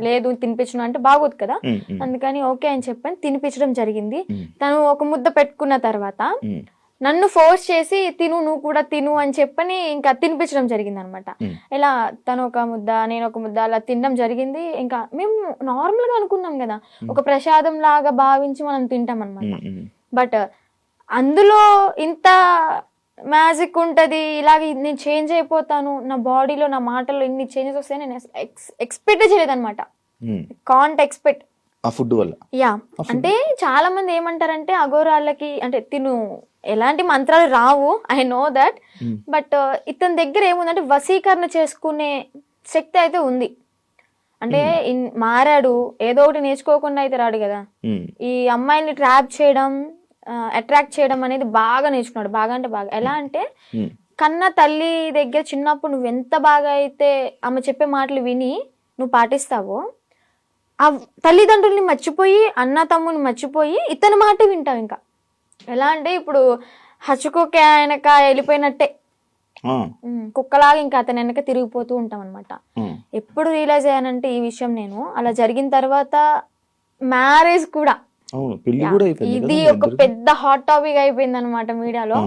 లేదు తినిపించను అంటే బాగోదు కదా, అందుకని ఓకే అని చెప్పని తినిపించడం జరిగింది. తను ఒక ముద్ద పెట్టుకున్న తర్వాత నన్ను ఫోర్స్ చేసి తిను, నువ్వు కూడా తిను అని చెప్పని ఇంకా తినిపించడం జరిగింది అనమాట. ఇలా తను ఒక ముద్ద నేను ఒక ముద్ద అలా తినడం జరిగింది. ఇంకా మేము నార్మల్ గా అనుకున్నాం కదా, ఒక ప్రసాదం లాగా భావించి మనం తింటాం అనమాట. బట్ అందులో ఇంత మ్యాజిక్ ఉంటది, ఇలాగ నేను చేంజ్ అయిపోతాను, నా బాడీలో నా మాటల్లో ఇన్ని చేంజెస్ వస్తాయని నేను ఎక్స్పెక్ట్ చేయలేదు అనమాట. కాంట్ ఎక్స్పెక్ట్ ఆ ఫుడ్ వల్ల. యా, అంటే చాలా మంది ఏమంటారంటే అఘోరాలకి అంటే తిను ఎలాంటి మంత్రాలు రావు, ఐ నో దట్, బట్ ఇతని దగ్గర ఏముందంటే వశీకరణ చేసుకునే శక్తి అయితే ఉంది. అంటే మారాడు, ఏదో ఒకటి నేర్చుకోకుండా అయితే రాడు కదా. ఈ అమ్మాయిల్ని ట్రాప్ చేయడం, అట్రాక్ట్ చేయడం అనేది బాగా నేర్చుకున్నాడు. బాగా అంటే బాగా. ఎలా అంటే కన్న తల్లి దగ్గర చిన్నప్పుడు నువ్వు ఎంత బాగా అయితే ఆమె చెప్పే మాటలు విని నువ్వు పాటిస్తావో, ఆ తల్లిదండ్రుల్ని మర్చిపోయి అన్న తమ్ముని మర్చిపోయి ఇతని మాట వింటావు. ఇంకా ఎలా అంటే ఇప్పుడు హచ్చుకోకే ఆయనక వెళ్ళిపోయినట్టే, కుక్కలాగా ఇంకా అతని వెనక తిరిగిపోతూ ఉంటాం అనమాట. ఎప్పుడు రియలైజ్ అయ్యానంటే ఈ విషయం నేను అలా జరిగిన తర్వాత మ్యారేజ్ కూడా, ఇది ఒక పెద్ద హాట్ టాపిక్ అయిపోయింది అనమాట మీడియాలో.